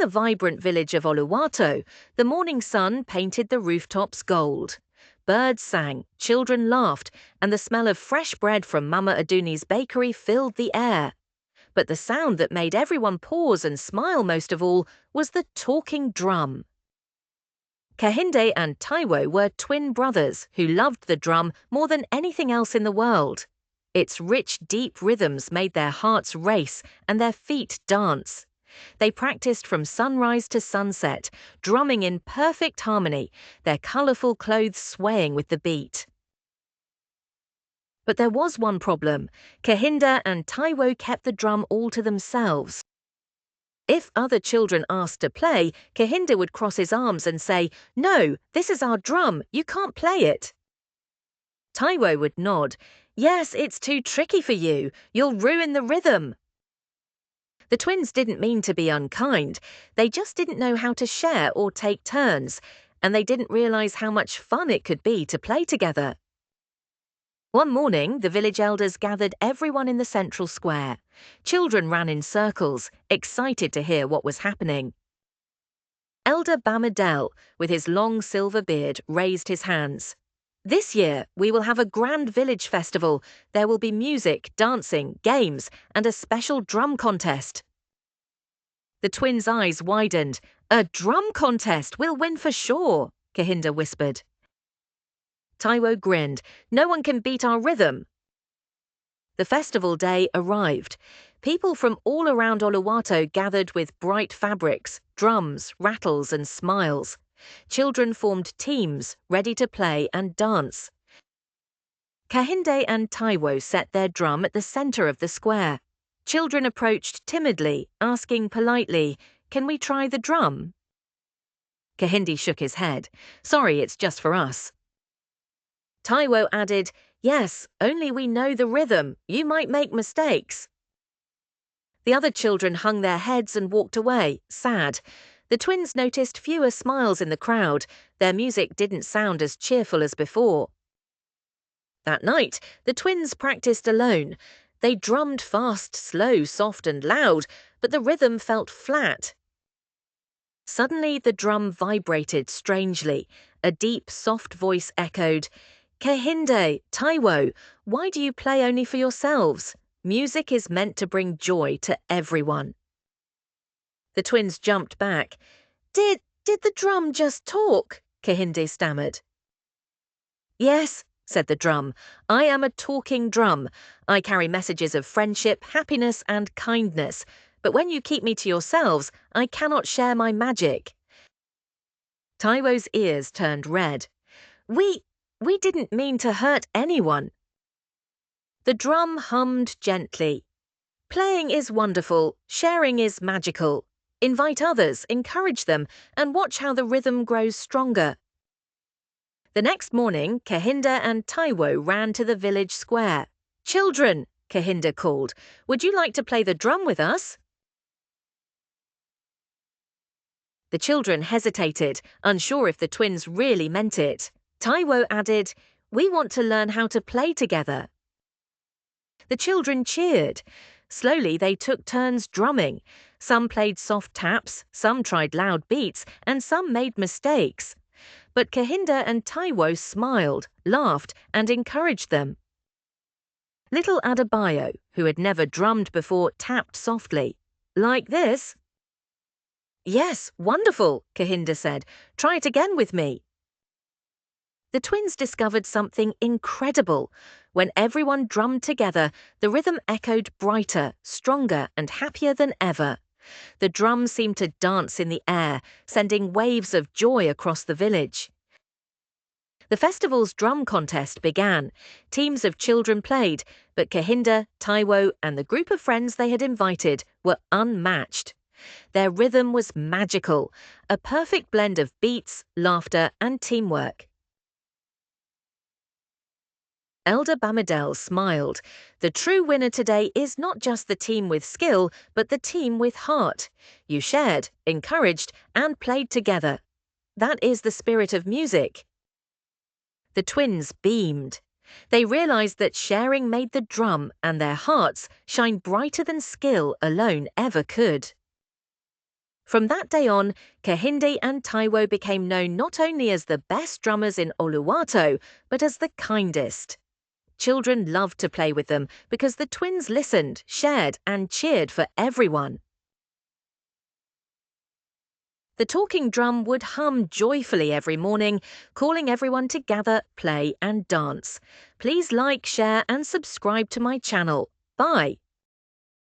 the vibrant village of Oluwato, the morning sun painted the rooftops gold. Birds sang, children laughed, and the smell of fresh bread from Mama Aduni's bakery filled the air. But the sound that made everyone pause and smile most of all was the talking drum. Kehinde and Taiwo were twin brothers who loved the drum more than anything else in the world. Its rich, deep rhythms made their hearts race and their feet dance. They practiced from sunrise to sunset, drumming in perfect harmony, their colourful clothes swaying with the beat. But there was one problem. Kehinde and Taiwo kept the drum all to themselves. If other children asked to play, Kehinde would cross his arms and say, "No, this is our drum, you can't play it." Taiwo would nod, "Yes, it's too tricky for you, you'll ruin the rhythm." The twins didn't mean to be unkind, they just didn't know how to share or take turns, and they didn't realise how much fun it could be to play together. One morning, the village elders gathered everyone in the central square. Children ran in circles, excited to hear what was happening. Elder Bamidel, with his long silver beard, raised his hands. "This year, we will have a grand village festival. There will be music, dancing, games, and a special drum contest." The twins' eyes widened. "A drum contest! We'll win for sure," Kehinde whispered. Taiwo grinned. "No one can beat our rhythm." The festival day arrived. People from all around Oluwato gathered with bright fabrics, drums, rattles, and smiles. Children formed teams, ready to play and dance. Kehinde and Taiwo set their drum at the centre of the square. Children approached timidly, asking politely, "Can we try the drum?" Kehinde shook his head. "Sorry, it's just for us." Taiwo added, "Yes, only we know the rhythm. You might make mistakes." The other children hung their heads and walked away, sad. The twins noticed fewer smiles in the crowd. Their music didn't sound as cheerful as before. That night, the twins practiced alone. They drummed fast, slow, soft, and loud, but the rhythm felt flat. Suddenly, the drum vibrated strangely. A deep, soft voice echoed, "Kehinde, Taiwo, why do you play only for yourselves? Music is meant to bring joy to everyone." The twins jumped back. Did the drum just talk?" Kehinde stammered. "Yes," said the drum. "I am a talking drum. I carry messages of friendship, happiness, and kindness. But when you keep me to yourselves, I cannot share my magic." Taiwo's ears turned red. We didn't mean to hurt anyone." The drum hummed gently. "Playing is wonderful, sharing is magical. Invite others, encourage them, and watch how the rhythm grows stronger." The next morning, Kehinde and Taiwo ran to the village square. "Children," Kehinde called, "would you like to play the drum with us?" The children hesitated, unsure if the twins really meant it. Taiwo added, "We want to learn how to play together." The children cheered. Slowly they took turns drumming. Some played soft taps, some tried loud beats, and some made mistakes. But Kehinde and Taiwo smiled, laughed, and encouraged them. Little Adebayo, who had never drummed before, tapped softly. "Like this?" "Yes, wonderful," Kehinde said. "Try it again with me." The twins discovered something incredible. When everyone drummed together, the rhythm echoed brighter, stronger, and happier than ever. The drum seemed to dance in the air, sending waves of joy across the village. The festival's drum contest began. Teams of children played, but Kehinde, Taiwo, and the group of friends they had invited were unmatched. Their rhythm was magical, a perfect blend of beats, laughter, and teamwork. Elder Bamidel smiled. "The true winner today is not just the team with skill, but the team with heart. You shared, encouraged, and played together. That is the spirit of music." The twins beamed. They realized that sharing made the drum and their hearts shine brighter than skill alone ever could. From that day on, Kehinde and Taiwo became known not only as the best drummers in Oluwato, but as the kindest. Children loved to play with them because the twins listened, shared, and cheered for everyone. The talking drum would hum joyfully every morning, calling everyone to gather, play, and dance. Please like, share, and subscribe to my channel. Bye.